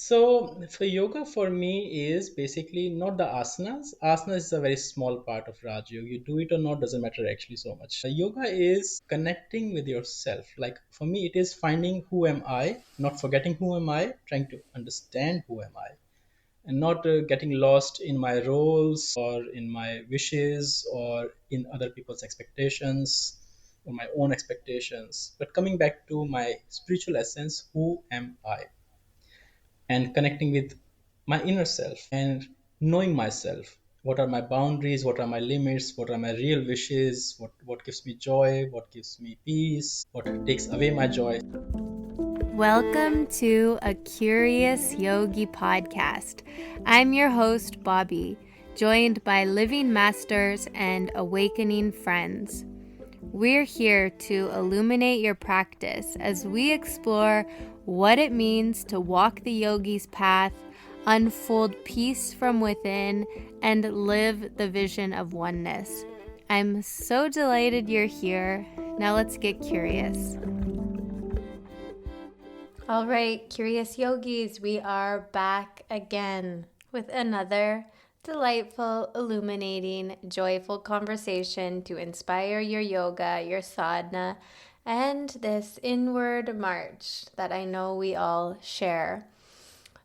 For yoga, for me, is basically not the asanas. Asanas is a very small part of Raj Yoga. You do it or not doesn't matter actually so much. Yoga is connecting with yourself. Like for me, it is finding who am I, not forgetting who am I, trying to understand who am I, and not getting lost in my roles or in my wishes or in other people's expectations or my own expectations, but coming back to my spiritual essence, who am I, and connecting with my inner self and knowing myself. What are my boundaries? What are my limits? What are my real wishes? What gives me joy? What gives me peace? What takes away my joy? Welcome to a Curious Yogi podcast. I'm your host, Bobby, joined by living masters and awakening friends. We're here to illuminate your practice as we explore what it means to walk the yogi's path, unfold peace from within, and live the vision of oneness. I'm so delighted you're here. Now let's get curious. All right, Curious Yogis, we are back again with another delightful, illuminating, joyful conversation to inspire your yoga, your sadhana, and this inward march that I know we all share.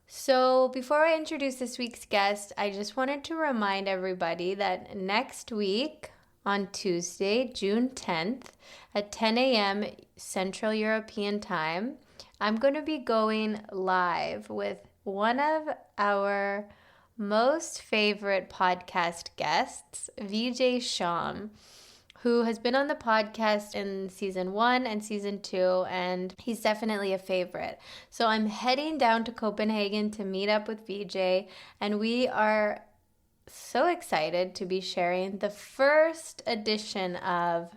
So before I introduce this week's guest, I just wanted to remind everybody that next week on Tuesday, June 10th at 10 a.m. Central European Time, I'm going to be going live with one of our most favorite podcast guests, VJ Sham, who has been on the podcast in season 1 and season 2, and he's definitely a favorite. So I'm heading down to Copenhagen to meet up with VJ, and we are so excited to be sharing the first edition of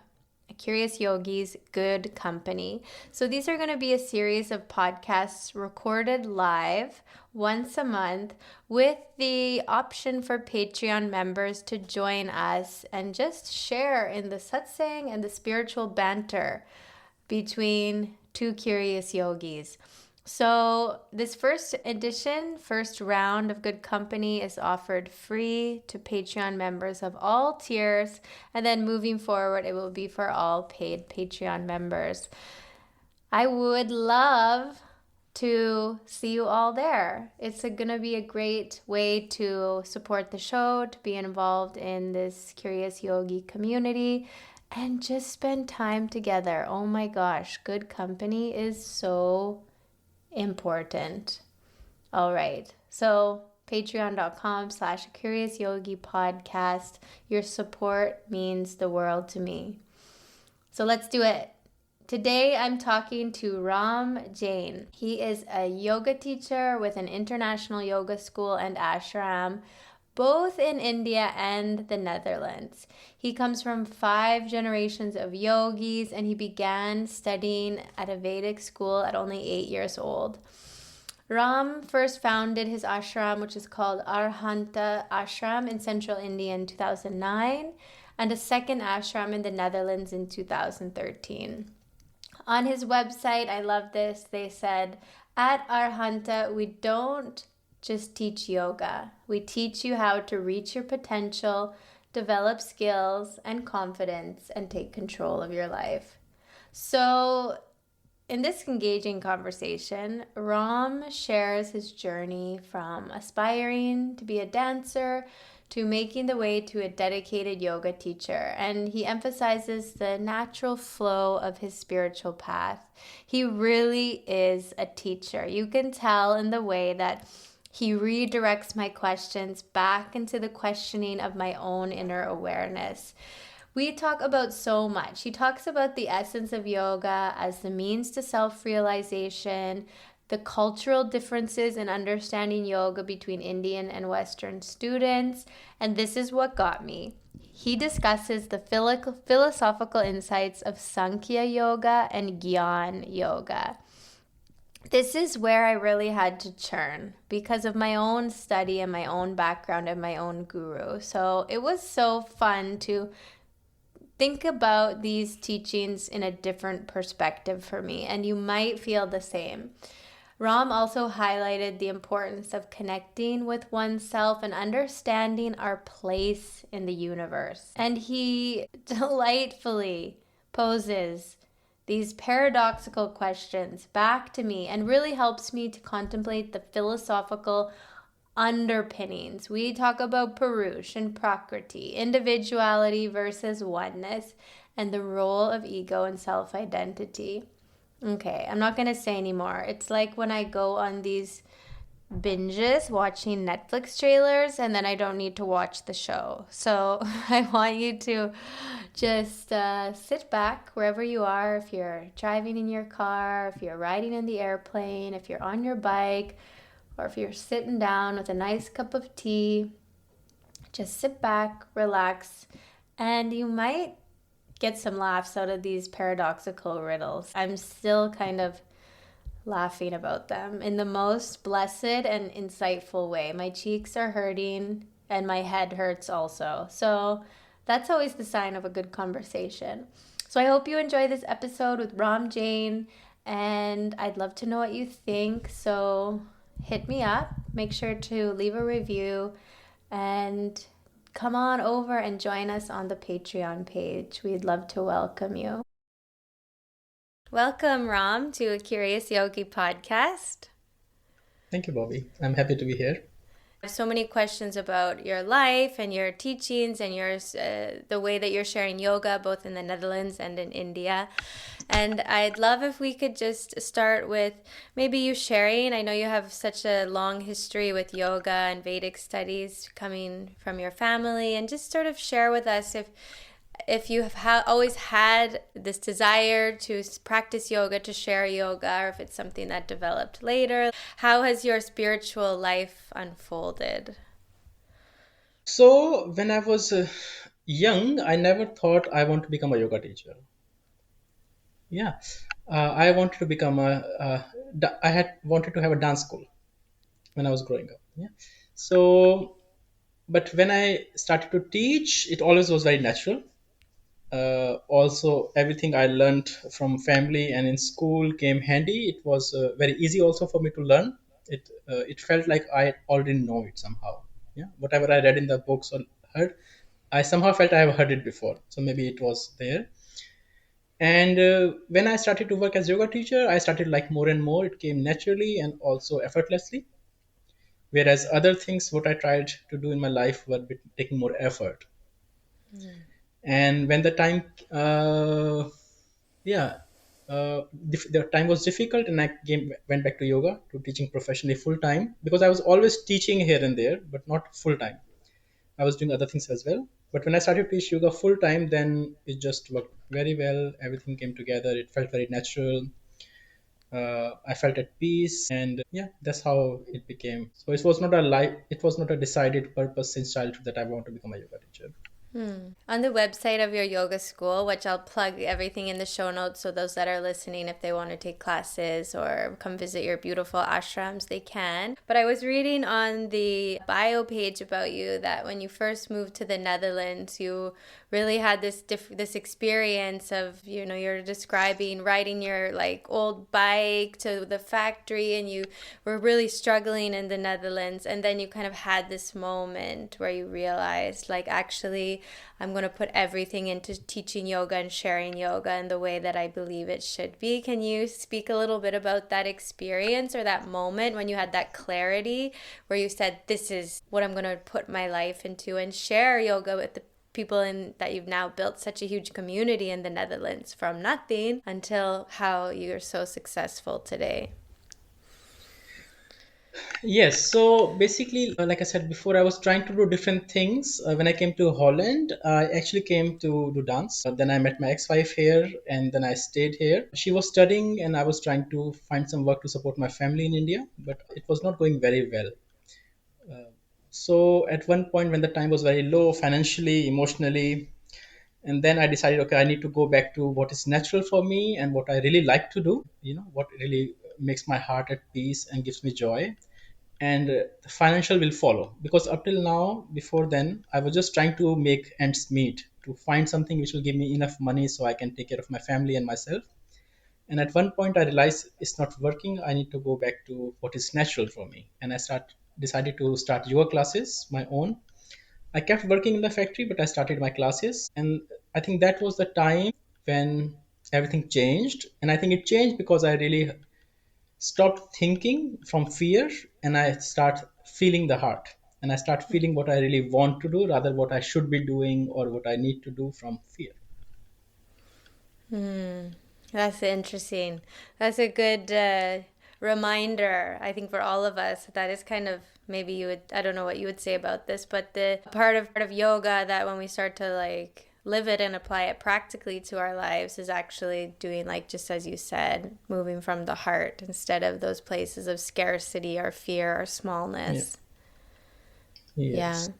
Curious Yogi's Good Company. So these are going to be a series of podcasts recorded live once a month with the option for Patreon members to join us and just share in the satsang and the spiritual banter between two curious yogis. So this first edition, first round of Good Company is offered free to Patreon members of all tiers. And then moving forward, it will be for all paid Patreon members. I would love to see you all there. It's going to be a great way to support the show, to be involved in this Curious Yogi community, and just spend time together. Oh my gosh, Good Company is so important. All right. So patreon.com/Curious Yogi podcast. Your support means the world to me. So let's do it. Today I'm talking to Ram Jain. He is a yoga teacher with an international yoga school and ashram, both in India and the Netherlands. He comes from 5 generations of yogis, and he began studying at a Vedic school at only 8 years old. Ram first founded his ashram, which is called Arhanta Ashram in central India in 2009, and a second ashram in the Netherlands in 2013. On his website, I love this, they said, "At Arhanta, we don't just teach yoga. We teach you how to reach your potential, develop skills and confidence, and take control of your life." So in this engaging conversation, Ram shares his journey from aspiring to be a dancer to making the way to a dedicated yoga teacher, and he emphasizes the natural flow of his spiritual path. He really is a teacher. You can tell in the way that he redirects my questions back into the questioning of my own inner awareness. We talk about so much. He talks about the essence of yoga as the means to self-realization, the cultural differences in understanding yoga between Indian and Western students, and this is what got me. He discusses the philosophical insights of Sankhya Yoga and Gyan Yoga. This is where I really had to churn because of my own study and my own background and my own guru. So it was so fun to think about these teachings in a different perspective for me, and you might feel the same. Ram also highlighted the importance of connecting with oneself and understanding our place in the universe. And he delightfully poses these paradoxical questions back to me and really helps me to contemplate the philosophical underpinnings. We talk about Purush and Prakriti, individuality versus oneness, and the role of ego and self identity. Okay, I'm not going to say anymore. It's like when I go on these binges watching Netflix trailers and then I don't need to watch the show. So I want you to just sit back wherever you are. If you're driving in your car, if you're riding in the airplane, if you're on your bike, or if you're sitting down with a nice cup of tea, just sit back, relax, and you might get some laughs out of these paradoxical riddles. I'm still kind of laughing about them in the most blessed and insightful way. My cheeks are hurting and my head hurts also. So that's always the sign of a good conversation. So I hope you enjoy this episode with Ram Jain, and I'd love to know what you think. So hit me up. Make sure to leave a review and come on over and join us on the Patreon page. We'd love to welcome you. Welcome, Ram, to a Curious Yogi podcast. Thank you, Bobby. I'm happy to be here. I have so many questions about your life and your teachings and the way that you're sharing yoga, both in the Netherlands and in India. And I'd love if we could just start with maybe you sharing. I know you have such a long history with yoga and Vedic studies coming from your family, and just sort of share with us if you have always had this desire to practice yoga, to share yoga, or if it's something that developed later. How has your spiritual life unfolded? So, when I was young, I never thought I want to become a yoga teacher. Yeah, I wanted to become I had wanted to have a dance school when I was growing up. Yeah, so but when I started to teach, it always was very natural. Also, everything I learned from family and in school came handy. It was very easy also for me to learn. It felt like I already know it somehow. Yeah, whatever I read in the books or heard, I somehow felt I have heard it before. So maybe it was there. And when I started to work as yoga teacher, I started like more and more. It came naturally and also effortlessly. Whereas other things, what I tried to do in my life, were taking more effort. And when the time yeah the time was difficult, and went back to yoga, to teaching professionally full time, because I was always teaching here and there but not full time. I was doing other things as well, but when I started to teach yoga full time, then it just worked very well. Everything came together. It felt very natural. I felt at peace, and yeah, that's how it became. So it was not a decided purpose since childhood that I want to become a yoga teacher. On the website of your yoga school, which I'll plug everything in the show notes, so those that are listening, if they want to take classes or come visit your beautiful ashrams, they can. But I was reading on the bio page about you that when you first moved to the Netherlands, you really had this experience of, you're describing riding your like old bike to the factory, and you were really struggling in the Netherlands, and then you kind of had this moment where you realized, like, actually I'm going to put everything into teaching yoga and sharing yoga in the way that I believe it should be. Can you speak a little bit about that experience, or that moment when you had that clarity where you said, this is what I'm going to put my life into, and share yoga with the people that you've now built such a huge community in the Netherlands from nothing until how you're so successful today? Yes, so basically, like I said before, I was trying to do different things. When I came to Holland, I actually came to do dance. Then I met my ex-wife here, and then I stayed here. She was studying, and I was trying to find some work to support my family in India, but it was not going very well. So at one point, when the time was very low financially, emotionally, and then I decided, okay, I need to go back to what is natural for me and what I really like to do. What really makes my heart at peace and gives me joy, and the financial will follow, because up till now, before then, I was just trying to make ends meet, to find something which will give me enough money so I can take care of my family and myself. And at one point I realized it's not working. I need to go back to what is natural for me, and decided to start yoga classes my own. I kept working in the factory, but I started my classes. And I think that was the time when everything changed. And I think it changed because I really stopped thinking from fear, and I start feeling the heart. And I start feeling what I really want to do rather what I should be doing or what I need to do from fear. Hmm. That's interesting. That's a good reminder, I think, for all of us. That is kind of maybe you would, I don't know what you would say about this, but the part of yoga that when we start to like live it and apply it practically to our lives is actually doing, like, just as you said, moving from the heart instead of those places of scarcity or fear or Yeah. smallness. Yes. Yeah.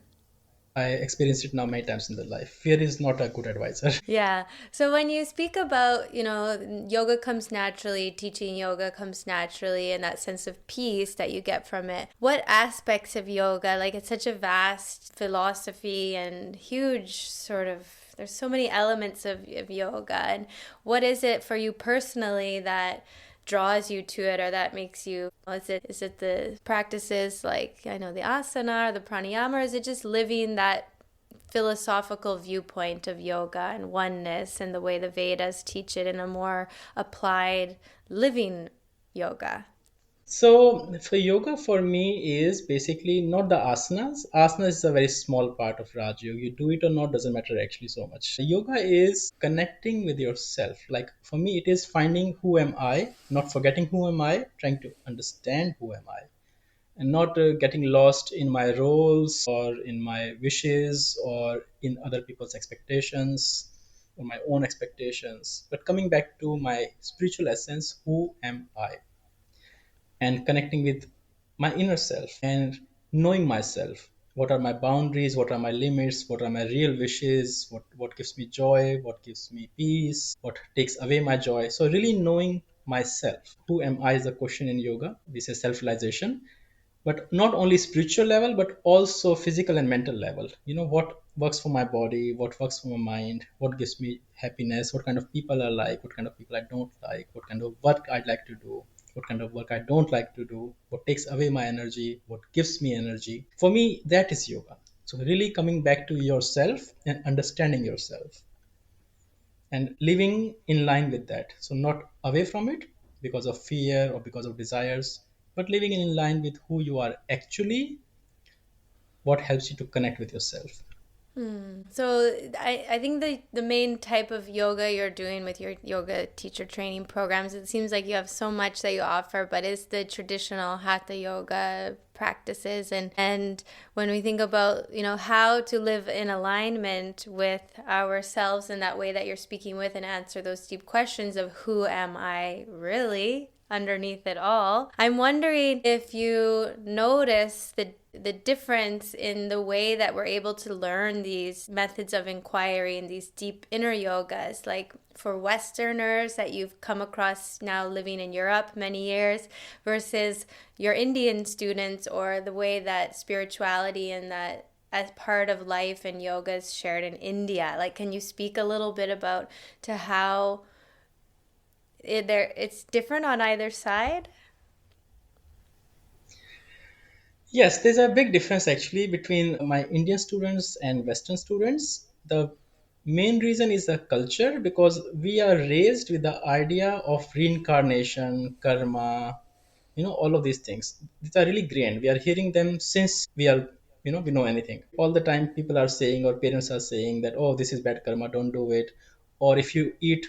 I experienced it now many times in the life. Fear is not a good advisor. Yeah. So when you speak about, yoga comes naturally, teaching yoga comes naturally, and that sense of peace that you get from it, what aspects of yoga, like it's such a vast philosophy and huge sort of, there's so many elements of yoga. And what is it for you personally that draws you to it, or that makes you, is it the practices, like I know the asana or the pranayama, or is it just living that philosophical viewpoint of yoga and oneness and the way the Vedas teach it in a more applied living yoga? So, for yoga for me is basically not the asanas. Asanas is a very small part of Raj Yoga. You do it or not doesn't matter actually so much. Yoga is connecting with yourself. Like for me, it is finding who am I, not forgetting who am I, trying to understand who am I, and not getting lost in my roles or in my wishes or in other people's expectations or my own expectations, but coming back to my spiritual essence, who am I? And connecting with my inner self and knowing myself. What are my boundaries? What are my limits? What are my real wishes? What gives me joy? What gives me peace? What takes away my joy? So, really knowing myself. Who am I is a question in yoga. We say self realization, but not only spiritual level but also physical and mental level. What works for my body, what works for my mind, what gives me happiness, what kind of people I like, what kind of people I don't like, what kind of work I'd like to do, what kind of work I don't like to do, what takes away my energy, what gives me energy. For me, that is yoga. So really coming back to yourself and understanding yourself and living in line with that. So not away from it because of fear or because of desires, but living in line with who you are actually, what helps you to connect with yourself. So I think the main type of yoga you're doing with your yoga teacher training programs, it seems like you have so much that you offer, but it's the traditional hatha yoga practices. And when we think about, how to live in alignment with ourselves in that way that you're speaking with, and answer those deep questions of who am I really underneath it all. I'm wondering if you notice the difference in the way that we're able to learn these methods of inquiry and these deep inner yogas, like for Westerners that you've come across now living in Europe many years versus your Indian students, or the way that spirituality and that as part of life and yoga is shared in India. Like, can you speak a little bit about to how it's different on either side? Yes, there's a big difference actually between my Indian students and Western students. The main reason is the culture, because we are raised with the idea of reincarnation, karma, all of these things. These are really grand. We are hearing them since we know anything. All the time people are saying, or parents are saying that, oh, this is bad karma, don't do it. Or if you eat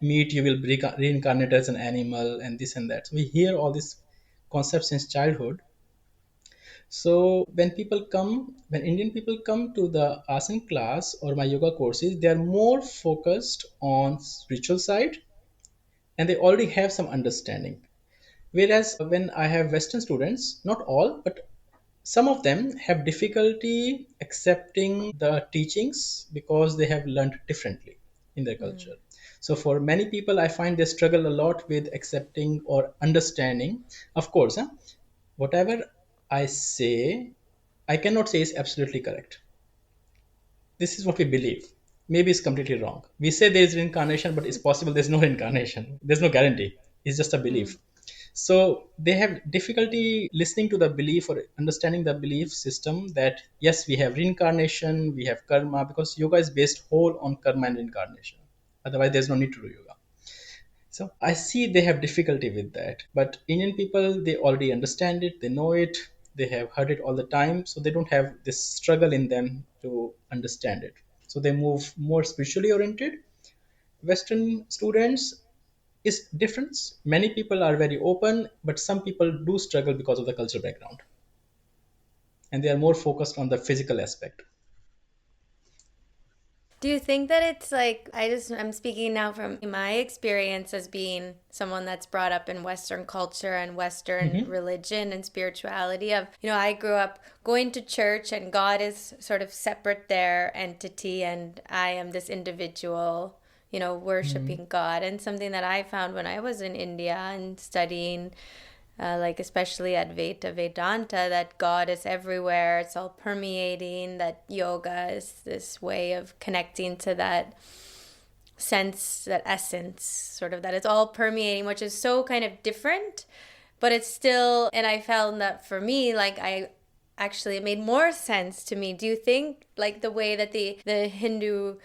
meat, you will be reincarnate as an animal, and this and that. So we hear all these concepts since childhood. So when Indian people come to the asana class or my yoga courses, they are more focused on spiritual side, and they already have some understanding. Whereas when I have Western students, not all, but some of them have difficulty accepting the teachings because they have learned differently in their culture. So for many people, I find they struggle a lot with accepting or understanding. Of course, whatever I say, I cannot say is absolutely correct. This is what we believe. maybe it's completely wrong. We say there is reincarnation, but it's possible there's no reincarnation. There's no guarantee. It's just a Mm. belief. So they have difficulty listening to the belief or understanding the belief system that yes, we have reincarnation, we have karma, because yoga is based whole on karma and reincarnation. Otherwise, there's no need to do yoga. So I see they have difficulty with that. But Indian people, they already understand it, they know it, they have heard it all the time. So they don't have this struggle in them to understand it. So they move more spiritually oriented. Western students is different. Many people are very open, but some people do struggle because of the cultural background. And they are more focused on the physical aspect. Do you think that it's like, I'm speaking now from my experience as being someone that's brought up in Western culture and Western Hmm. religion and spirituality of, I grew up going to church and God is sort of separate their entity and I am this individual, worshiping God. And something that I found when I was in India and studying like especially Advaita Vedanta, that God is everywhere, it's all permeating, that yoga is this way of connecting to that sense, that essence, sort of that it's all permeating, which is so kind of different, but it's still, and I found that for me, like it made more sense to me. Do you think like the way that the Hindu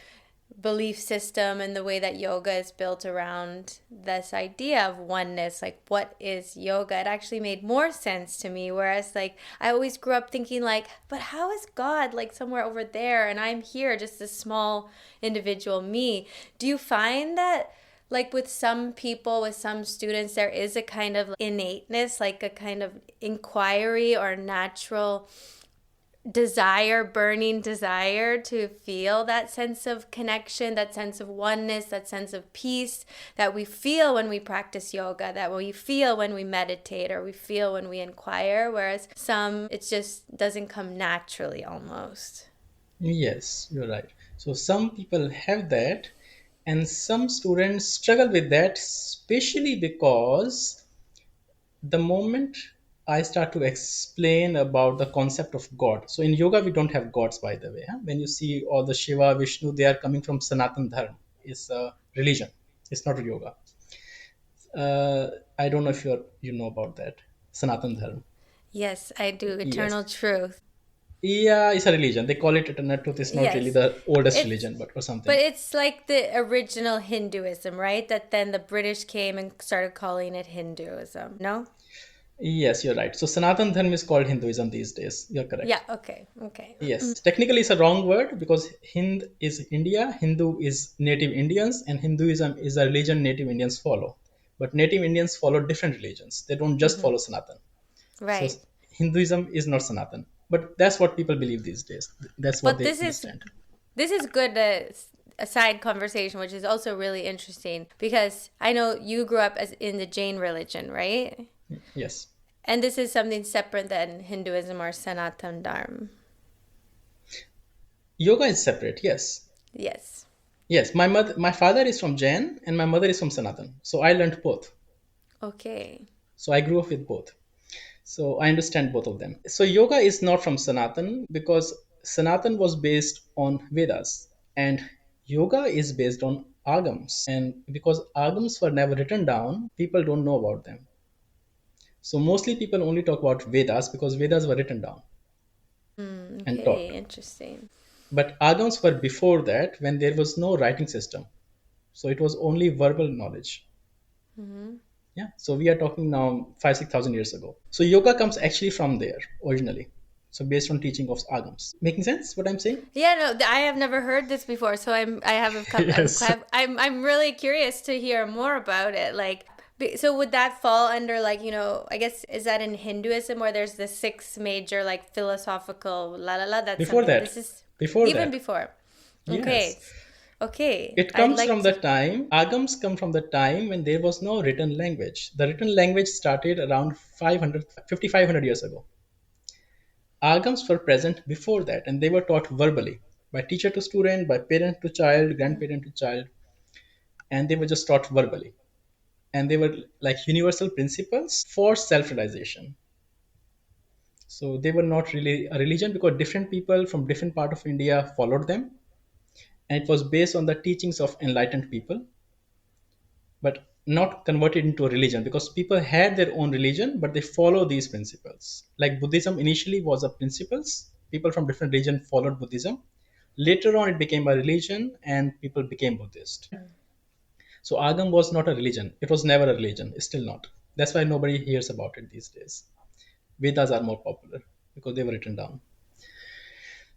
belief system and the way that yoga is built around this idea of oneness, like what is yoga, it actually made more sense to me, whereas like I always grew up thinking like, but how is God like somewhere over there and I'm here just a small individual me? Do you find that like with some people, with some students, there is a kind of innateness, like a kind of inquiry or natural desire, burning desire to feel that sense of connection, that sense of oneness, that sense of peace that we feel when we practice yoga, that we feel when we meditate or we feel when we inquire, whereas some, it just doesn't come naturally almost. Yes, you're right. So some people have that, and some students struggle with that, especially because the moment I start to explain about the concept of God. So in yoga, we don't have gods, by the way. Huh? When you see all the Shiva, Vishnu, they are coming from Sanatan Dharma. It's a religion. It's not yoga. I don't know if you know about that. Sanatan Dharma. Yes, I do. Yes. Eternal truth. Yeah, it's a religion. They call it eternal truth. It's not really Yes. the oldest It's religion, but or but something. it's like the original Hinduism, right? That then the British came and started calling it Hinduism. No? Yes, you're right. So Sanatan Dharma is called Hinduism these days. You're Yeah, correct. okay. Okay. Yes, technically it's a wrong word because Hind is India, Hindu is native Indians, and Hinduism is a religion native Indians follow. But native Indians follow different religions. They don't just follow Sanatan. So Right. Hinduism is not Sanatan. But that's what people believe these days. That's what But they understand. this is good a side conversation, which is also really interesting because I know you grew up as in the Jain religion, right? Yes. And this is something separate than Hinduism or Sanatan Dharma. Yoga is separate, yes. Yes. Yes, my father is from Jain and my mother is from Sanatan. So I learned both. Okay. So I grew up with both. So I understand both of them. So yoga is not from Sanatan because Sanatan was based on Vedas and yoga is based on agams. And because agams were never written down, people don't know about them. So mostly people only talk about Vedas because Vedas were written down and Okay. taught. Interesting. But agams were before that when there was no writing system. So it was only verbal knowledge. Yeah. So we are talking now 5,000 to 6,000 years ago. So yoga comes actually from there originally. So based on teaching of agams. Making sense what I'm saying? Yeah, no, I have never heard this before, so I have a Yes. I'm really curious to hear more about it. Like, so would that fall under like I guess is that in Hinduism where there's the six major like philosophical la la la? That's Before something. This that. is Before even that. before. Yes. Okay, okay. It I'd comes like from the to. time, agams come from the time when there was no written language. The written language started around 5,500 years ago. Agams were present before that and they were taught verbally by teacher to student, by parent to child, grandparent to child, and they were just taught verbally. And they were like universal principles for self realization. So they were not really a religion because different people from different part of India followed them and it was based on the teachings of enlightened people, but not converted into a religion, because people had their own religion but they follow these principles. Like Buddhism initially was a principles, people from different region followed Buddhism. Later on it became a religion and people became Buddhist. So Agam was not a religion, it was never a religion, it's still not. That's why nobody hears about it these days. Vedas are more popular because they were written down.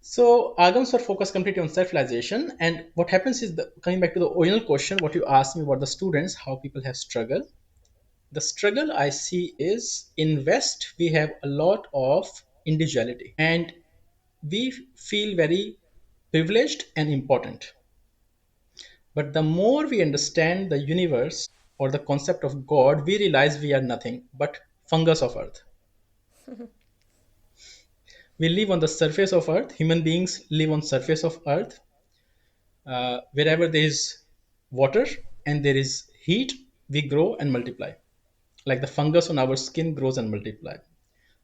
So agams were focused completely on self-realization. And what happens is, coming back to the original question, what you asked me about the students, how people have struggled. The struggle I see is, in West we have a lot of individuality, and we feel very privileged and important. But the more we understand the universe or the concept of God, we realize we are nothing but fungus of earth. We live on the surface of earth. Human beings live on surface of earth. Wherever there is water and there is heat, we grow and multiply. Like the fungus on our skin grows and multiply.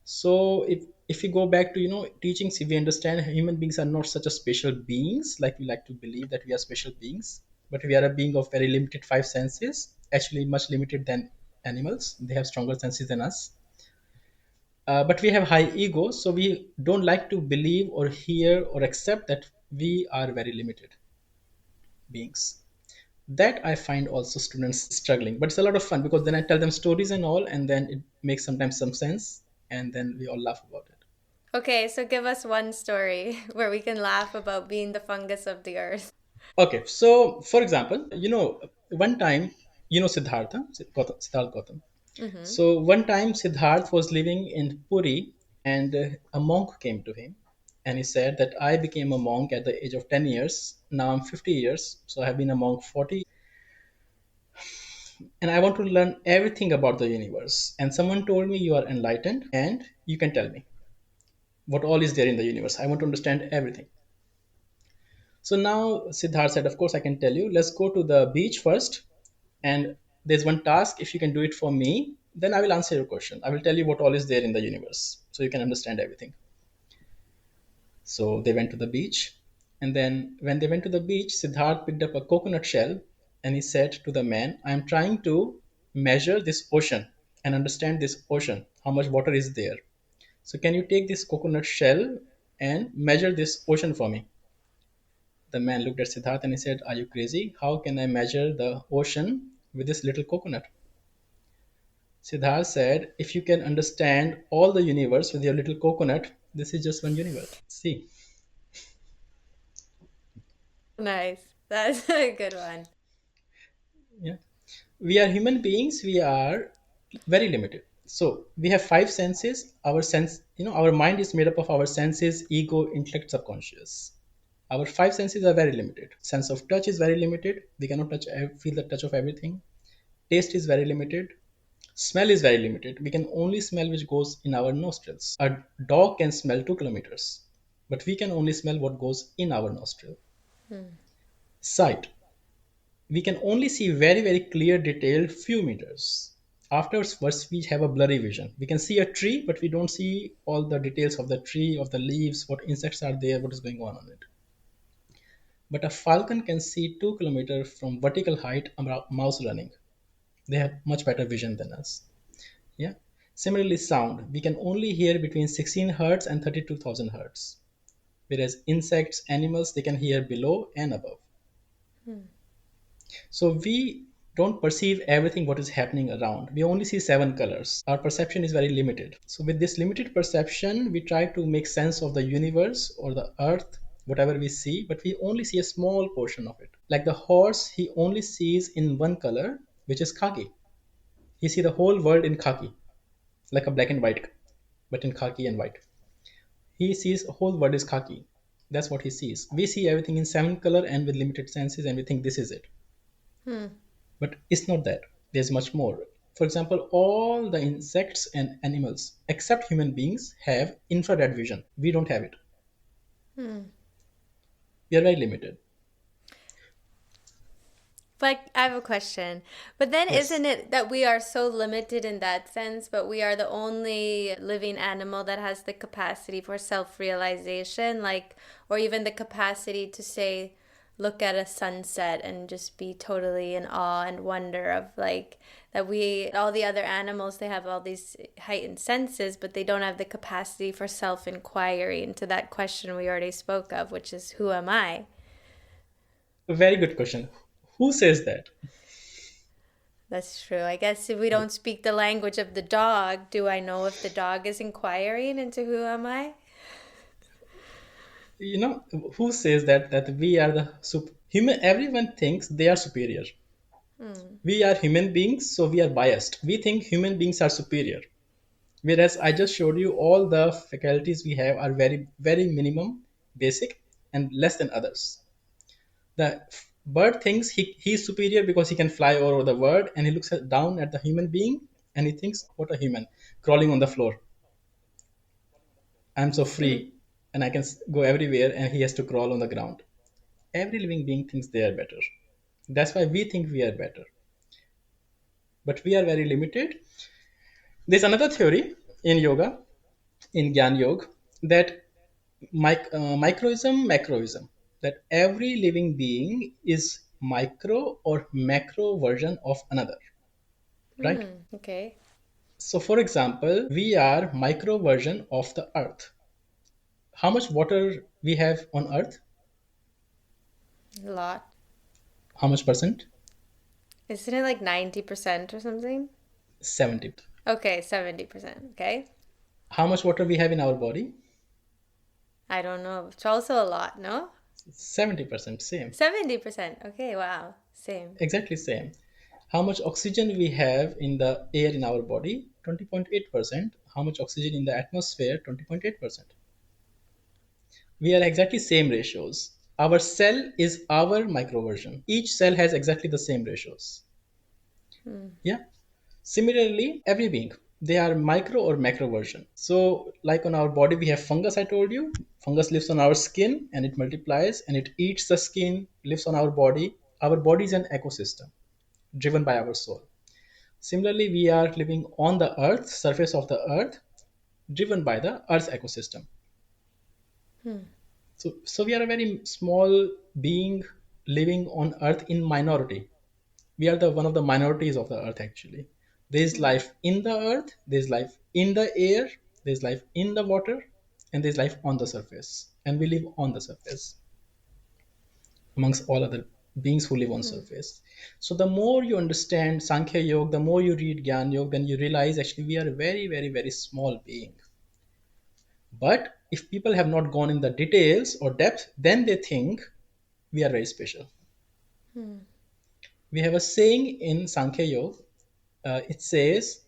So if we go back to teachings, if we understand human beings are not such a special beings like we like to believe that we are special beings, but we are a being of very limited five senses, actually much limited than animals. They have stronger senses than us. But we have high ego, so we don't like to believe or hear or accept that we are very limited beings. That I find also students struggling, but it's a lot of fun because then I tell them stories and all, and then it makes sometimes some sense, and then we all laugh about it. Okay, so give us one story where we can laugh about being the fungus of the earth. Okay, so for example, one time, Siddhartha, Siddhartha Gautam. Mm-hmm. So one time Siddhartha was living in Puri, and a monk came to him, and he said that I became a monk at the age of 10 years. Now I'm 50 years, so I have been a monk 40, and I want to learn everything about the universe. And someone told me you are enlightened and you can tell me what all is there in the universe. I want to understand everything. So now Siddharth said, of course, I can tell you. Let's go to the beach first. And there's one task. If you can do it for me, then I will answer your question. I will tell you what all is there in the universe so you can understand everything. So they went to the beach. And then when they went to the beach, Siddharth picked up a coconut shell and he said to the man, I am trying to measure this ocean and understand this ocean, how much water is there. So can you take this coconut shell and measure this ocean for me? The man looked at Siddharth and he said, are you crazy? How can I measure the ocean with this little coconut? Siddharth said, if you can understand all the universe with your little coconut, this is just one universe. See, Nice. That's a good one. yeah. We are human beings, we are very limited. So we have five senses. Our sense, our mind is made up of our senses, ego, intellect, subconscious. Our five senses are very limited. Sense of touch is very limited. We cannot feel the touch of everything. Taste is very limited. Smell is very limited. We can only smell which goes in our nostrils. A dog can smell 2 kilometers, but we can only smell what goes in our nostril. Sight. We can only see very, very clear, detailed few meters. Afterwards, we have a blurry vision. We can see a tree, but we don't see all the details of the tree, of the leaves, what insects are there, what is going on it. But a falcon can see 2 kilometers from vertical height a mouse running. They have much better vision than us. Yeah. Similarly, sound. We can only hear between 16 hertz and 32,000 hertz. Whereas insects, animals, they can hear below and above. So we don't perceive everything what is happening around. We only see seven colors. Our perception is very limited. So with this limited perception, we try to make sense of the universe or the earth, whatever we see, but we only see a small portion of it. Like the horse, he only sees in one color, which is khaki. He sees the whole world in khaki, like a black and white, but in khaki and white. He sees the whole world is khaki. That's what he sees. We see everything in seven color and with limited senses, and we think this is it. Hmm. But it's not that. There's much more. For example, all the insects and animals, except human beings, have infrared vision. We don't have it. Hmm. We are very limited. But I have a question. But then Yes. isn't it that we are so limited in that sense, but we are the only living animal that has the capacity for self-realization, like, or even the capacity to say, look at a sunset and just be totally in awe and wonder of like that we all the other animals they have all these heightened senses but they don't have the capacity for self-inquiry into that question we already spoke of, which is who am I? A very good question. Who says that? That's true. I guess if we don't speak the language of the dog, do I know if the dog is inquiring into who am I? You know, who says that we are the human? Everyone thinks they are superior. Hmm. We are human beings, so we are biased. We think human beings are superior. Whereas I just showed you all the faculties we have are very, very minimum, basic, and less than others. The bird thinks he's superior because he can fly over the world, and he looks down at the human being and he thinks, what a human crawling on the floor. I'm so free and I can go everywhere, and he has to crawl on the ground. Every living being thinks they are better. That's why we think we are better. But we are very limited. There's another theory in yoga, in Gyan Yoga, that microism, macroism, that every living being is micro or macro version of another, right? Hmm. Okay. So, for example, we are micro version of the earth. How much water we have on earth? A lot. How much percent? Isn't it like 90% or something? 70. Okay, 70%. Okay. How much water we have in our body? I don't know. It's also a lot, no? 70%, same. 70%. Okay, wow. Same. Exactly same. How much oxygen we have in the air in our body? 20.8%. How much oxygen in the atmosphere? 20.8%. We are exactly same ratios. Our cell is our microversion. Each cell has exactly the same ratios. Hmm. Yeah. Similarly, every being, they are micro or macro version. So, like on our body, we have fungus. I told you, fungus lives on our skin and it multiplies and it eats the skin, lives on our body. Our body is an ecosystem driven by our soul. Similarly, we are living on the earth, surface of the earth, driven by the earth's ecosystem. Hmm. So we are a very small being living on earth in minority. We are the one of the minorities of the earth actually. There is Hmm. life in the earth, there is life in the air, there is life in the water, and there is life on the surface. And we live on the surface amongst all other beings who live on Hmm. surface. So the more you understand Sankhya Yoga, the more you read Gyan Yoga, then you realize actually we are a very, very, very small being. But if people have not gone in the details or depth, then they think we are very special. Hmm. We have a saying in Sankhya Yoga. It says,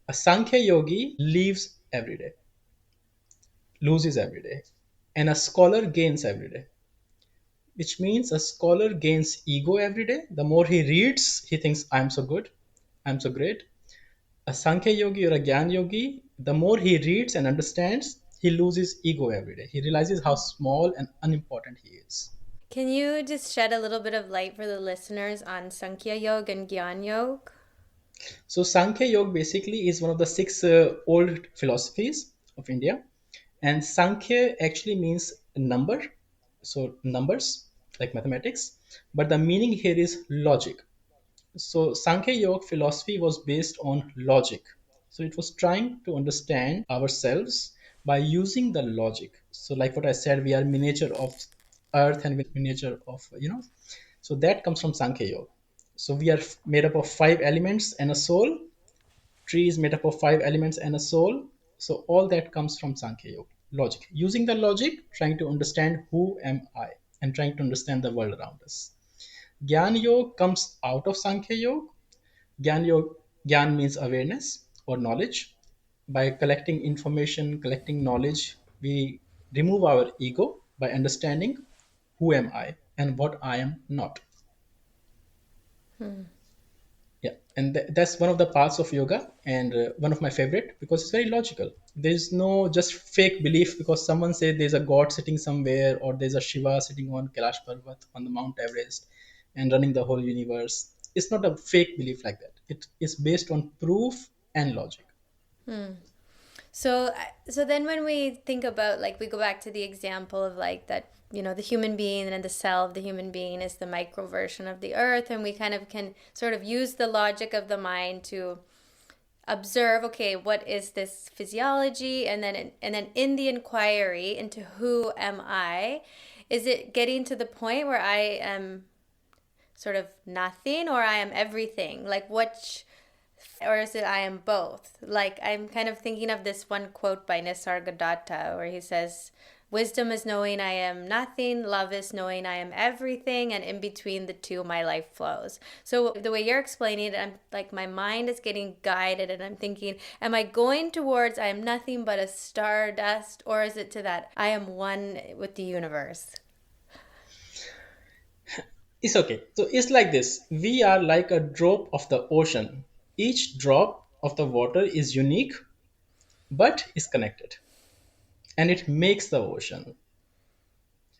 a Sankhya yogi lives every day, loses every day, and a scholar gains every day. Which means a scholar gains ego every day. The more he reads, he thinks, I'm so good, I'm so great. A Sankhya yogi or a Gyan yogi, the more he reads and understands, he loses ego every day. He realizes how small and unimportant he is. Can you just shed a little bit of light for the listeners on Sankhya Yoga and Gyan Yoga? So Sankhya Yoga basically is one of the six old philosophies of India, and Sankhya actually means number, so numbers like mathematics, but the meaning here is logic. So Sankhya Yoga philosophy was based on logic. So it was trying to understand ourselves by using the logic. So like what I said, we are miniature of earth and miniature of so that comes from Sankhya Yoga. So we are made up of five elements and a soul. Tree is made up of five elements and a soul. So all that comes from Sankhya Yoga. Logic. Using the logic, trying to understand who am I and trying to understand the world around us. Gyan Yoga comes out of Sankhya Yoga. Gyan Yoga, Gyan means awareness or knowledge. By collecting information, collecting knowledge, we remove our ego by understanding who am I and what I am not. Hmm. Yeah, and that's one of the parts of yoga, and one of my favorite because it's very logical. There's no just fake belief because someone says there's a god sitting somewhere or there's a Shiva sitting on Kailash Parvat on the Mount Everest and running the whole universe. It's not a fake belief like that. It is based on proof and logic. Hmm. So then when we think about, like, we go back to the example of like that, the human being and the cell of the human being is the micro version of the earth, and we kind of can sort of use the logic of the mind to observe, okay, what is this physiology, and then in the inquiry into who am I, is it getting to the point where I am sort of nothing, or I am everything? Like, which, or is it I am both? Like, I'm kind of thinking of this one quote by Nisargadatta where he says, wisdom is knowing I am nothing, love is knowing I am everything, and in between the two, my life flows. So the way you're explaining it, I'm like, my mind is getting guided, and I'm thinking, am I going towards I am nothing but a stardust, or is it to that I am one with the universe? It's okay. So it's like this. We are like a drop of the ocean. Each drop of the water is unique, but is connected, and it makes the ocean.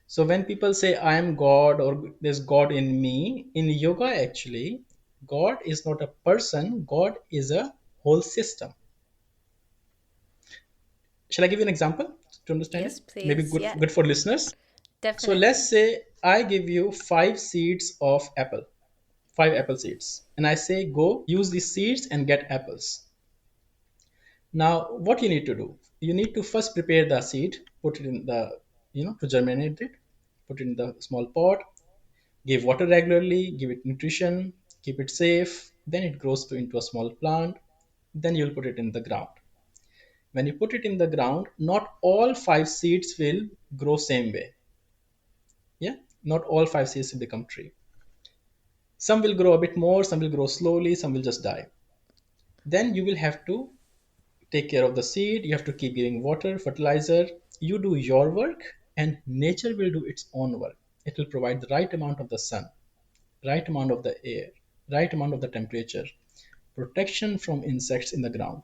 So when people say I am God or there's God in me, in yoga actually, God is not a person, God is a whole system. Shall I give you an example to understand Yes, it? Maybe please. Yeah, good for listeners. So let's definitely. say I give you 5 seeds of apple, 5 apple seeds, and I say go use these seeds and get apples. Now what you need to do? You need to first prepare the seed, put it in the, to germinate it, put it in the small pot, give water regularly, give it nutrition, keep it safe. Then it grows into a small plant. Then you'll put it in the ground. When you put it in the ground, not all 5 seeds will grow same way. Yeah, not all 5 seeds will become tree. Some will grow a bit more, some will grow slowly, some will just die. Then you will have to take care of the seed. You have to keep giving water, fertilizer. You do your work, and nature will do its own work. It will provide the right amount of the sun, right amount of the air, right amount of the temperature, protection from insects in the ground.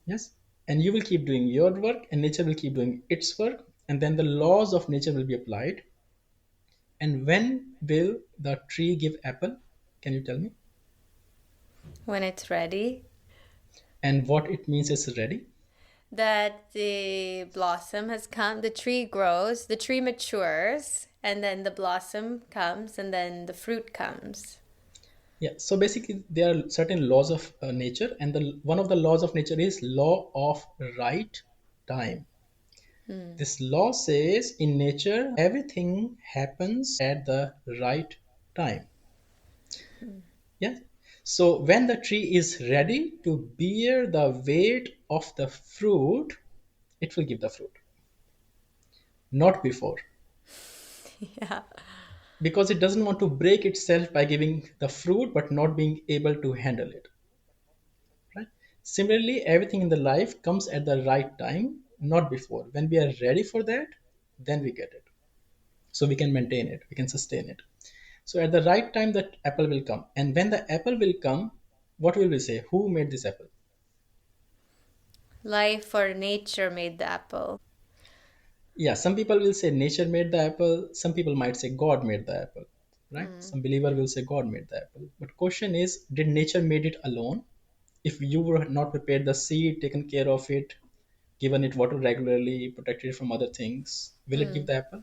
Yes. And you will keep doing your work, and nature will keep doing its work. And then the laws of nature will be applied. And when will the tree give apple? Can you tell me? When it's ready, And what it means is ready? that the blossom has come, the tree grows, the tree matures, and then the blossom comes, and then the fruit comes. Yeah. So basically, there are certain laws of nature, and the one of the laws of nature is law of right time. Hmm. This law says in nature everything happens at the right time. Yeah. So when the tree is ready to bear the weight of the fruit, it will give the fruit, not before, Yeah. because it doesn't want to break itself by giving the fruit but not being able to handle it. Right? Similarly, everything in the life comes at the right time, not before. When we are ready for that, then we get it. So we can maintain it, we can sustain it. So at the right time, that apple will come. And when the apple will come, what will we say? Who made this apple? Life or nature made the apple. Yeah, some people will say nature made the apple. Some people might say God made the apple. Right? Hmm. Some believer will say God made the apple. But question is, did nature made it alone? If you were not prepared the seed, taken care of it, given it water regularly, protected it from other things, will it give Hmm. the apple?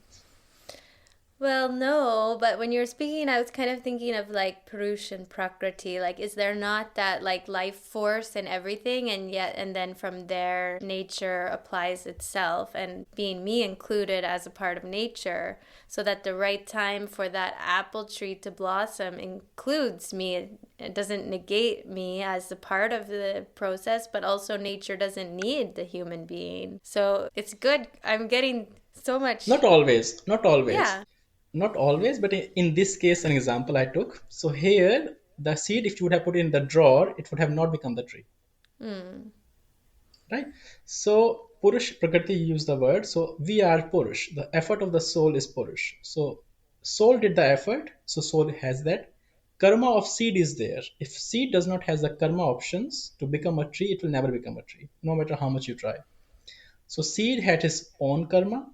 Well, no, but when you were speaking, I was kind of thinking of like Purush and Prakriti. Like, is there not that like life force and everything, and yet, and then from there, nature applies itself, and being me included as a part of nature, so that the right time for that apple tree to blossom includes me. It doesn't negate me as a part of the process, but also nature doesn't need the human being. So it's good. I'm getting so much. Not always, not always, Yeah. not always, but in this case, an example I took. So here, the seed, if you would have put it in the drawer, it would have not become the tree, Mm. right? So Purush, Prakriti use the word. So we are Purush. The effort of the soul is Purush. So soul did the effort. So soul has that. Karma of seed is there. If seed does not has the karma options to become a tree, it will never become a tree, no matter how much you try. So seed had his own karma.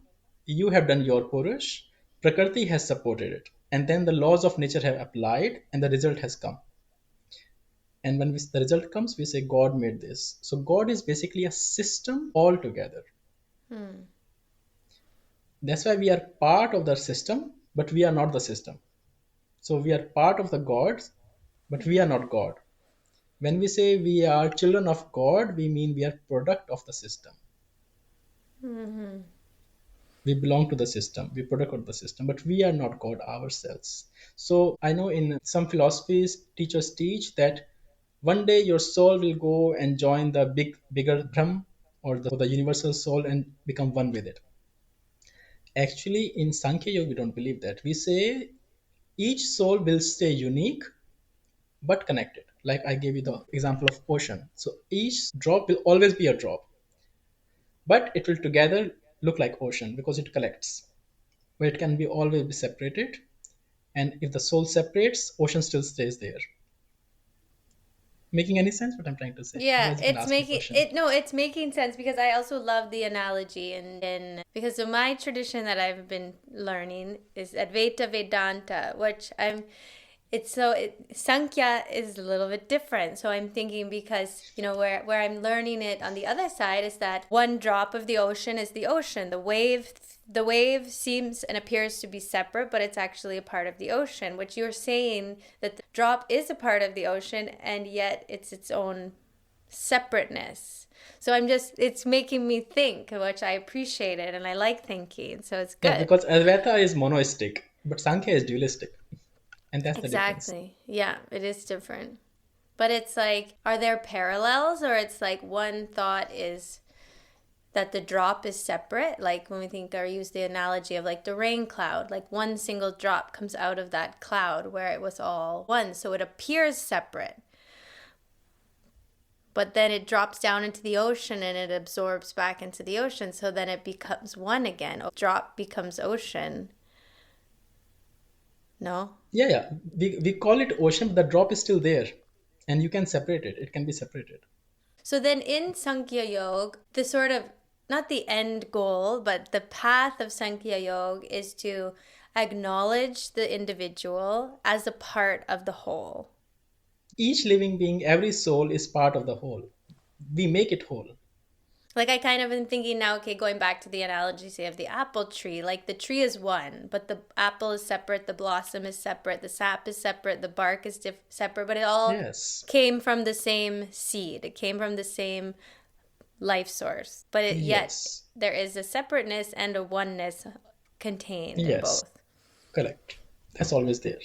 You have done your Purush. Prakriti has supported it. And then the laws of nature have applied and the result has come. And when the result comes, we say God made this. So God is basically a system altogether. Hmm. That's why we are part of the system, but we are not the system. So we are part of the gods, but we are not God. When we say we are children of God, we mean we are product of the system. Mm-hmm. We belong to the system, we product of the system, but we are not God ourselves. So I know in some philosophies, teachers teach that one day your soul will go and join the bigger Brahm or the universal soul and become one with it. Actually, in Sankhya Yoga, we don't believe that. We say each soul will stay unique but connected. Like I gave you the example of ocean. So each drop will always be a drop, but it will together look like ocean because it collects. But it can be always be separated. And if the soul separates, ocean still stays there. Making any sense what I'm trying to say? Yeah, Otherwise, you can it's ask me a making question. it no, it's making sense because I also love the analogy and because of my tradition that I've been learning is Advaita Vedanta, which I'm it's so Sankhya is a little bit different. So I'm thinking because where I'm learning it on the other side is that one drop of the ocean is the ocean. The wave seems and appears to be separate, but it's actually a part of the ocean, which you're saying that the drop is a part of the ocean and yet it's its own separateness. So it's making me think, which I appreciate it and I like thinking. So it's Yeah, good. because Advaita is monoistic, but Sankhya is dualistic. And that's the difference. Exactly. Yeah, it is different. But it's like, are there parallels or it's like one thought is that the drop is separate? Like when we think or use the analogy of like the rain cloud, like one single drop comes out of that cloud where it was all one. So it appears separate. But then it drops down into the ocean and it absorbs back into the ocean. So then it becomes one again. Drop becomes ocean. No? Yeah, yeah. We call it ocean, but the drop is still there. And you can separate it. It can be separated. So then in Sankhya Yoga, the sort of, not the end goal, but the path of Sankhya Yoga is to acknowledge the individual as a part of the whole. Each living being, every soul is part of the whole. We make it whole. Like I kind of am thinking now, okay, going back to the analogy, say, of the apple tree, like the tree is one, but the apple is separate, the blossom is separate, the sap is separate, the bark is separate, but it all Yes. came from the same seed. It came from the same life source, but yet Yes. there is a separateness and a oneness contained in Yes. both. Correct. That's always there.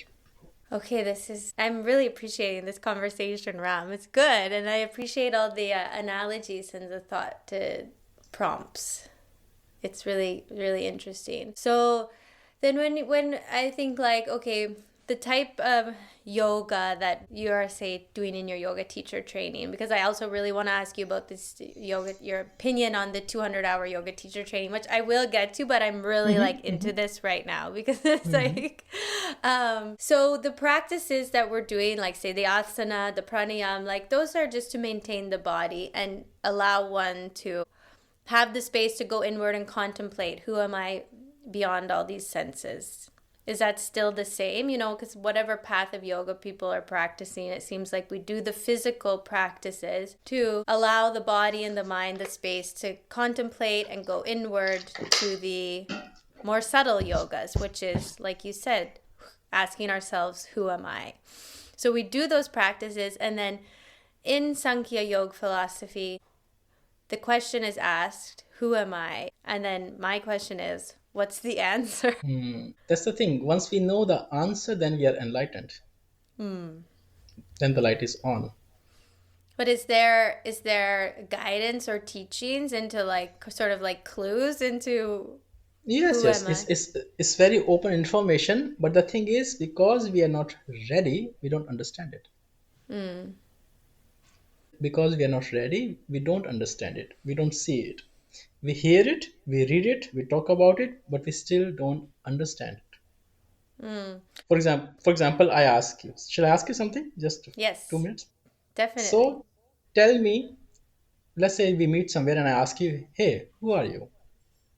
Okay, I'm really appreciating this conversation, Ram. It's good, and I appreciate all the analogies and the thought to prompts. It's really, really interesting. So then when I think like, okay, the type of yoga that you are, say, doing in your yoga teacher training, because I also really want to ask you about this yoga, your opinion on the 200-hour yoga teacher training, which I will get to, but I'm really like into this right now because it's like, so the practices that we're doing, like say the asana, the pranayam, like those are just to maintain the body and allow one to have the space to go inward and contemplate, who am I beyond all these senses? Is that still the same? Because whatever path of yoga people are practicing, it seems like we do the physical practices to allow the body and the mind the space to contemplate and go inward to the more subtle yogas, which is, like you said, asking ourselves, who am I? So we do those practices, and then in Sankhya Yoga philosophy, the question is asked, who am I? And then my question is, what's the answer? That's the thing. Once we know the answer, then we are enlightened. Then the light is on. But is there guidance or teachings into like sort of like clues into Yes, who yes. am It's, I? it's, it's very open information. But the thing is, because we are not ready, we don't understand it. Mm. Because we are not ready, we don't understand it. We don't see it. We hear it, we read it, we talk about it, but we still don't understand it. Mm. For example, I ask you. Should I ask you something? Just two Yes, minutes. definitely. So, tell me. Let's say we meet somewhere, and I ask you, "Hey, who are you?"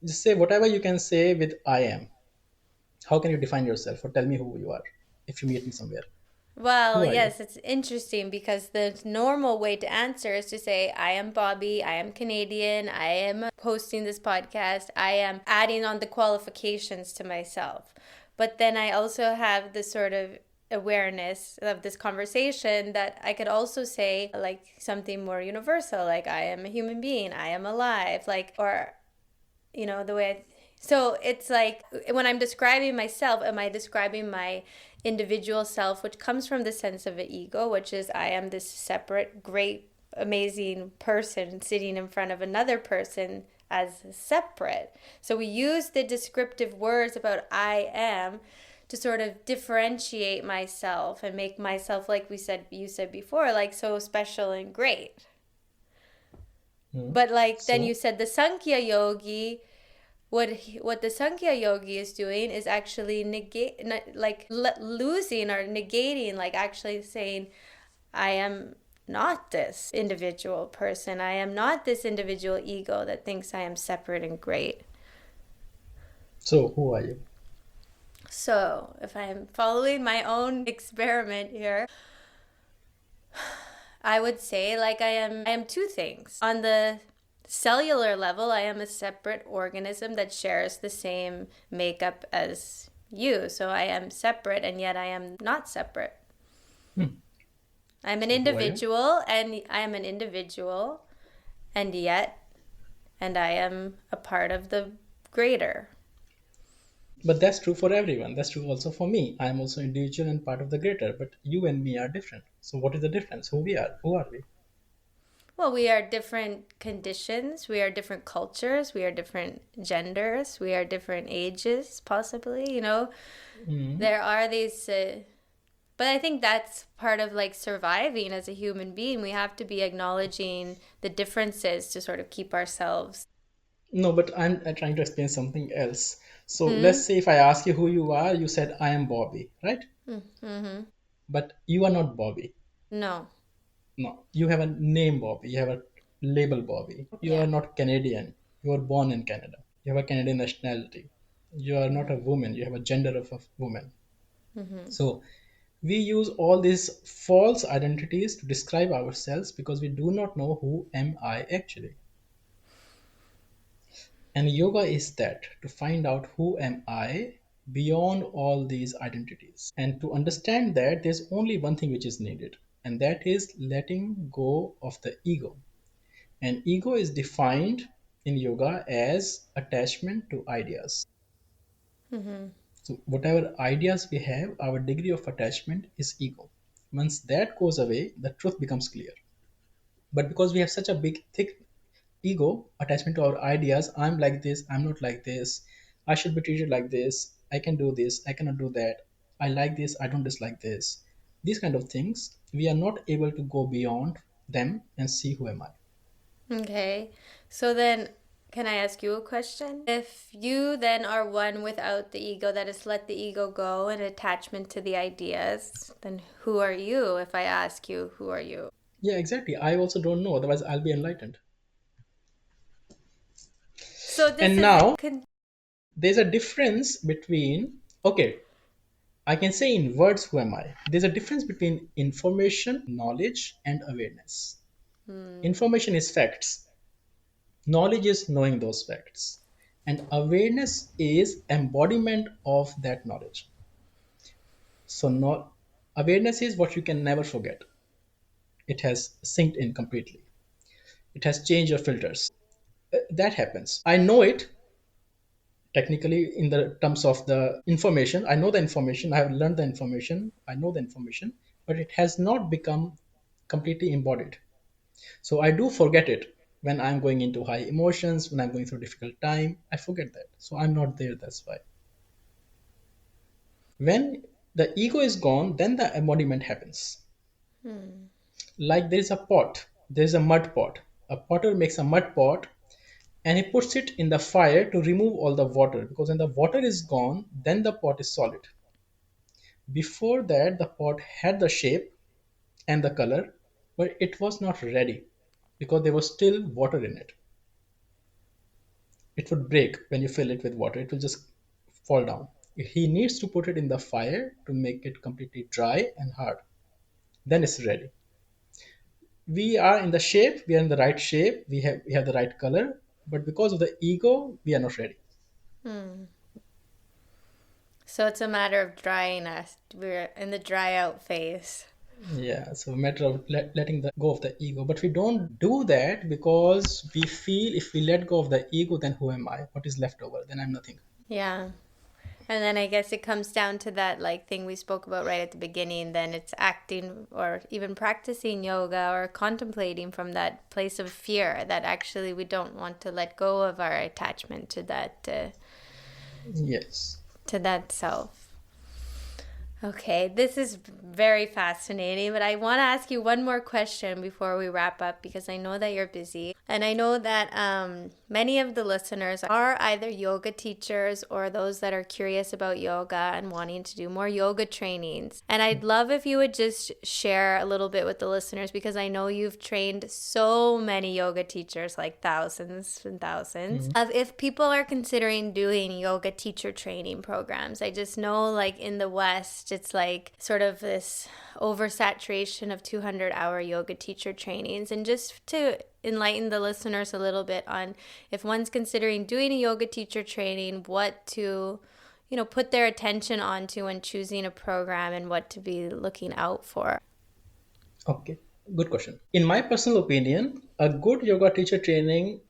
Just say whatever you can say with "I am." How can you define yourself, or tell me who you are if you meet me somewhere? Well, Who are you? yes, it's interesting because the normal way to answer is to say, I am Bobby, I am Canadian, I am hosting this podcast, I am adding on the qualifications to myself. But then I also have this sort of awareness of this conversation that I could also say, like, something more universal, like, I am a human being, I am alive, like, or the way so it's like when I'm describing myself, am I describing my individual self, which comes from the sense of an ego, which is I am this separate, great, amazing person sitting in front of another person as separate. So we use the descriptive words about I am to sort of differentiate myself and make myself, like you said before, like so special and great. Hmm. But like then you So, said the Sankhya Yogi, what the Sankhya Yogi is doing is actually losing or negating, like actually saying, I am not this individual person. I am not this individual ego that thinks I am separate and great. so who are you? So, if I'm following my own experiment here, I would say like I am two things. On the cellular level, I am a separate organism that shares the same makeup as you. So I am separate and yet I am not separate. Hmm. I'm an So who are you? individual and I am an individual and yet and I am a part of the greater. But that's true for everyone. That's true also for me. I am also individual and part of the greater, but you and me are different. So what is the difference? Who we are? Who are we? Well, we are different conditions, we are different cultures, we are different genders, we are different ages, possibly. Hmm. There are these but I think that's part of like surviving as a human being. We have to be acknowledging the differences to sort of keep ourselves. No, but I'm trying to explain something else. So Hmm? let's say if I ask you who you are, you said I am Bobby, right? Mm-hmm. But you are not Bobby. No. No, you have a name Bobby. You have a label Bobby. You are Yeah. not Canadian. You are born in Canada. You have a Canadian nationality. You are not a Mm-hmm. woman. You have a gender of a woman. Mm-hmm. So we use all these false identities to describe ourselves because we do not know who am I actually. And yoga is that to find out who am I beyond all these identities. And to understand that, there's only one thing which is needed, and that is letting go of the ego. And ego is defined in yoga as attachment to ideas. Mm-hmm. So, whatever ideas we have, our degree of attachment is ego. Once that goes away, the truth becomes clear. But because we have such a big, thick ego attachment to our ideas, I'm like this, I'm not like this, I should be treated like this, I can do this, I cannot do that, I like this, I don't dislike this, these kind of things, we are not able to go beyond them and see who am I. Okay. So then, can I ask you a question? If you then are one without the ego, that is, let the ego go and attachment to the ideas, then who are you if I ask you, who are you? Yeah, exactly. I also don't know, otherwise I'll be enlightened. So this And is now there's a difference between, okay, I can say in words who am I. There's a difference between information, knowledge, and awareness. Hmm. Information is facts. Knowledge is knowing those facts. And awareness is embodiment of that knowledge. So not awareness is what you can never forget. It has synced in completely. It has changed your filters. That happens. I know it technically in the terms of the information. I know the information. I have learned the information. I know the information, but it has not become completely embodied. So I do forget it when I'm going into high emotions, when I'm going through difficult time. I forget that. So I'm not there. That's why. When the ego is gone, then the embodiment happens. Hmm. Like there is a pot, there is a mud pot. A potter makes a mud pot and he puts it in the fire to remove all the water, because when the water is gone, then the pot is solid. Before that, the pot had the shape and the color, but it was not ready because there was still water in it. It would break when you fill it with water, it will just fall down. He needs to put it in the fire to make it completely dry and hard. Then it's ready. We are in the shape, we are in the right shape, we have the right color, but because of the ego, we are not ready. Hmm. So it's a matter of drying us. We're in the dry out phase. Yeah, so a matter of letting the go of the ego, but we don't do that because we feel if we let go of the ego, then who am I? What is left over? Then I'm nothing. Yeah. And then I guess it comes down to that like thing we spoke about right at the beginning. Then it's acting or even practicing yoga or contemplating from that place of fear that actually we don't want to let go of our attachment Yes. to that self. Okay, this is very fascinating, but I want to ask you one more question before we wrap up because I know that you're busy. And I know that many of the listeners are either yoga teachers or those that are curious about yoga and wanting to do more yoga trainings. And I'd love if you would just share a little bit with the listeners because I know you've trained so many yoga teachers, like thousands and thousands. Of if people are considering doing yoga teacher training programs, I just know like in the West, it's like sort of this oversaturation of 200-hour yoga teacher trainings. And just to enlighten the listeners a little bit on if one's considering doing a yoga teacher training, what to put their attention onto when choosing a program and what to be looking out for. Okay, good question. In my personal opinion, a good yoga teacher training,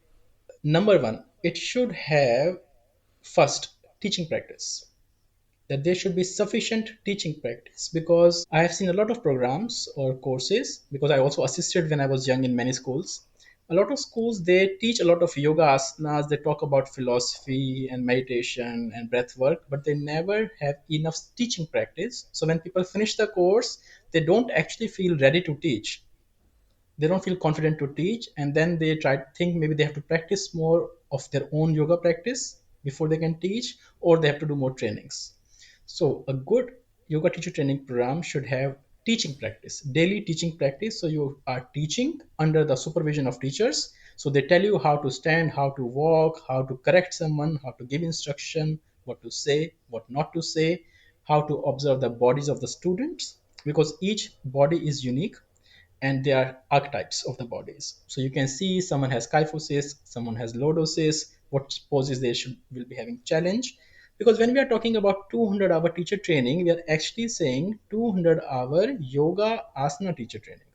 number one, it should have first teaching practice, that there should be sufficient teaching practice, because I have seen a lot of programs or courses, because I also assisted when I was young in many schools. A lot of schools, they teach a lot of yoga asanas, they talk about philosophy and meditation and breath work, but they never have enough teaching practice. So when people finish the course, they don't actually feel ready to teach, they don't feel confident to teach, and then they try to think maybe they have to practice more of their own yoga practice before they can teach, or they have to do more trainings. So a good yoga teacher training program should have teaching practice, daily teaching practice. So you are teaching under the supervision of teachers, so they tell you how to stand, how to walk, how to correct someone, how to give instruction, what to say, what not to say, how to observe the bodies of the students, because each body is unique and there are archetypes of the bodies. So you can see someone has kyphosis, someone has lordosis, what poses they should will be having challenge. Because when we are talking about 200-hour teacher training, we are actually saying 200-hour yoga asana teacher training.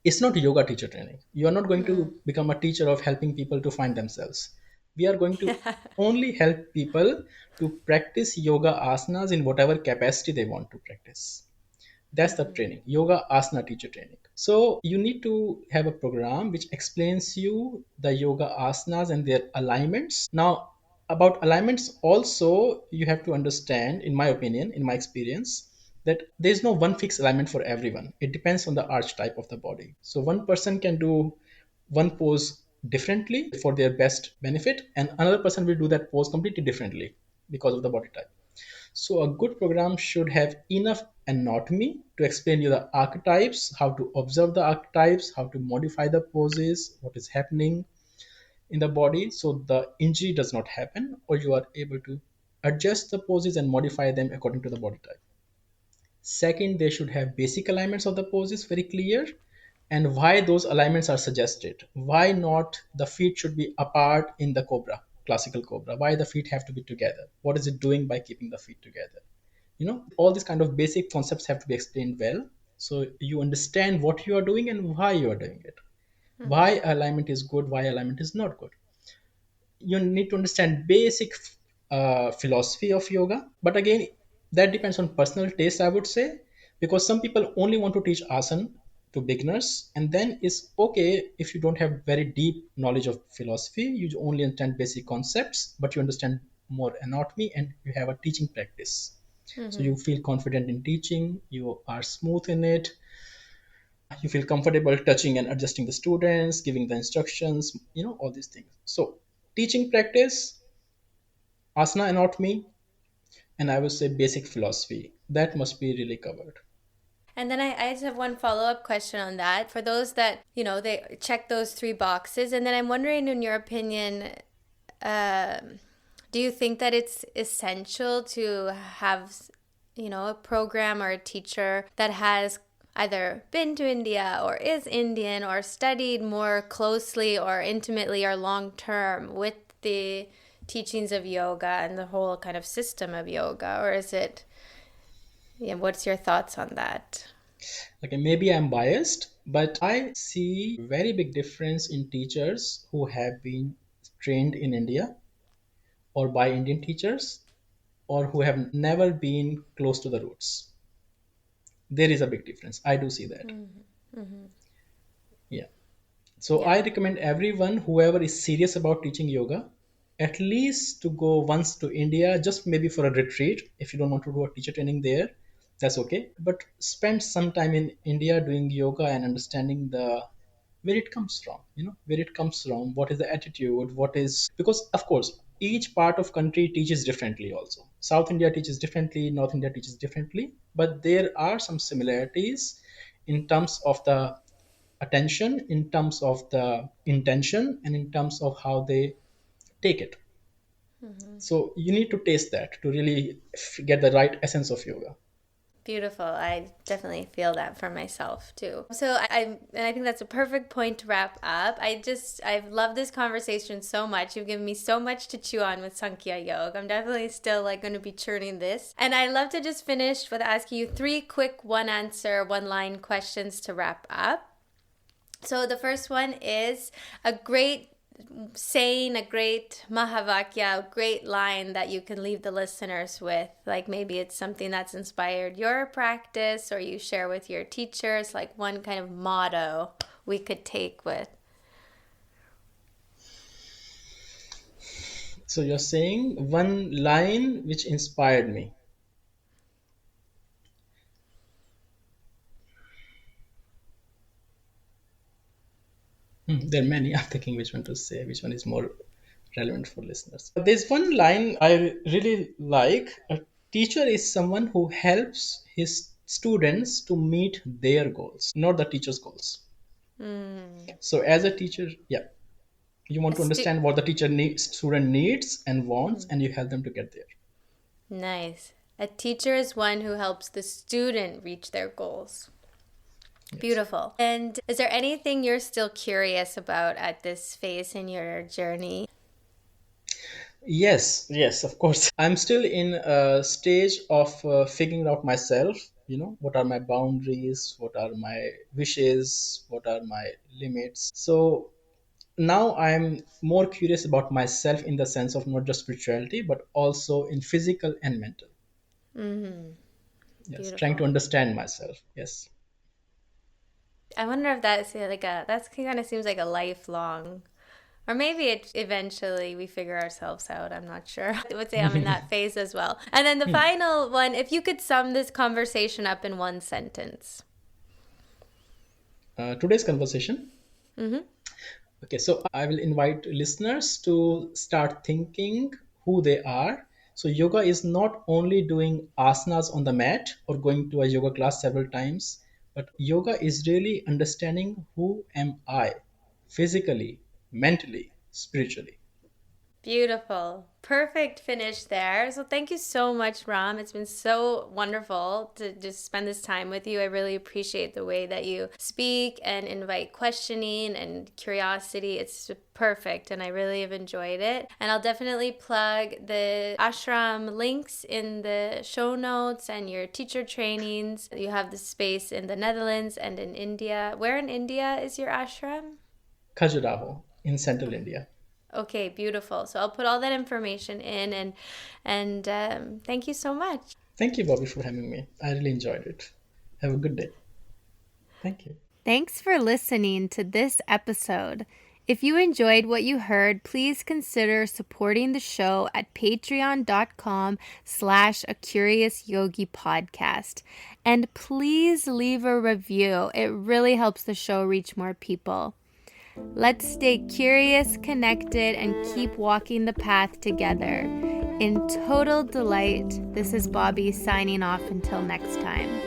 It's not yoga teacher training. You are not going Hmm. to become a teacher of helping people to find themselves. We are going to only help people to practice yoga asanas in whatever capacity they want to practice. That's the Mhm. training, yoga asana teacher training. So you need to have a program which explains you the yoga asanas and their alignments. Now, about alignments also, you have to understand, in my opinion, in my experience, that there is no one fixed alignment for everyone. It depends on the archetype of the body. So one person can do one pose differently for their best benefit, and another person will do that pose completely differently because of the body type. So a good program should have enough anatomy to explain you the archetypes, how to observe the archetypes, how to modify the poses, what is happening in the body so the injury does not happen, or you are able to adjust the poses and modify them according to the body type. Second, they should have basic alignments of the poses very clear, and why those alignments are suggested. Why not the feet should be apart in the cobra, classical cobra? Why the feet have to be together? What is it doing by keeping the feet together? All these kind of basic concepts have to be explained well, so you understand what you are doing and why you are doing it. Mhm. Why alignment is good, why alignment is not good. You need to understand basic philosophy of yoga, but again, that depends on personal taste, I would say, because some people only want to teach asana to beginners, and then it's okay if you don't have very deep knowledge of philosophy, you only understand basic concepts, but you understand more anatomy and you have a teaching practice, so you Mhm. feel confident in teaching, you are smooth in it, you feel comfortable touching and adjusting the students, giving the instructions, all these things. So teaching practice, asana anatomy, and I would say basic philosophy, that must be really covered. And then I just have one follow up question on that. For those that, they check those three boxes, and then I'm wondering, in your opinion, um Do you think that it's essential to have, a program or a teacher that has either been to India or is Indian or studied more closely or intimately or long term with the teachings of yoga and the whole kind of system of yoga? Or is it, what's your thoughts on that? Okay, maybe I'm biased, but I see very big difference in teachers who have been trained in India or by Indian teachers or who have never been close to the roots. There is a big difference. I do see that. Yeah. So I Yeah. recommend everyone, whoever is serious about teaching yoga, at least to go once to India, just maybe for a retreat. If you don't want to do a teacher training there, that's okay. But spend some time in India doing yoga and understanding the where it comes from, where it comes from, what is the attitude, what is, because of course each part of country teaches differently also. South India teaches differently, North India teaches differently, but there are some similarities in terms of the attention, in terms of the intention, and in terms of how they take it. So you need to taste that to really get the right essence of yoga. Beautiful. I definitely feel that for myself too. So I think that's a perfect point to wrap up. I've loved this conversation so much. You've given me so much to chew on with Sankhya Yoga. I'm definitely still going to be churning this. And I'd love to just finish with asking you 3 quick one answer, one line questions to wrap up. So the first one is a great saying, a great mahavakya, a great line that you can leave the listeners with. Like maybe it's something that's inspired your practice or you share with your teachers, like one kind of motto we could take with. So you're saying one line which inspired me. There are many. I'm thinking which one to say, which one is more relevant for listeners. There's one line I really like. A teacher is someone who helps his students to meet their goals, not the teacher's goals. So as a teacher, yeah, you want to understand what the student needs and wants, and you help them to get there. Nice. A teacher is one who helps the student reach their goals. Yes. Beautiful. And is there anything you're still curious about at this phase in your journey? Yes, of course. I'm still in a stage of figuring out myself. What are my boundaries? What are my wishes? What are my limits? So now I'm more curious about myself in the sense of not just spirituality, but also in physical and mental. Mm-hmm. Yes, trying to Beautiful. understand myself. Yes. I wonder if that's that kind of seems like a lifelong, or maybe it eventually we figure ourselves out. I'm not sure. I would say I'm in that phase as well. And then the final one, if you could sum this conversation up in one sentence. Today's conversation. Mm-hmm. Okay, so I will invite listeners to start thinking who they are. So, yoga is not only doing asanas on the mat or going to a yoga class several times, but yoga is really understanding who am I physically, mentally, spiritually. Beautiful. Perfect finish there. So thank you so much, Ram. It's been so wonderful to just spend this time with you. I really appreciate the way that you speak and invite questioning and curiosity. It's perfect, and I really have enjoyed it. And I'll definitely plug the ashram links in the show notes and your teacher trainings. You have the space in the Netherlands and in India. Where in India is your ashram? Khajuraho in central India. Okay, beautiful. So I'll put all that information in, and thank you so much. Thank you, Bobby, for having me. I really enjoyed it. Have a good day. Thank you. Thanks for listening to this episode. If you enjoyed what you heard, please consider supporting the show at patreon.com/A Curious Yogi podcast. And please leave a review. It really helps the show reach more people. Let's stay curious, connected, and keep walking the path together. In total delight, this is Bobby signing off until next time.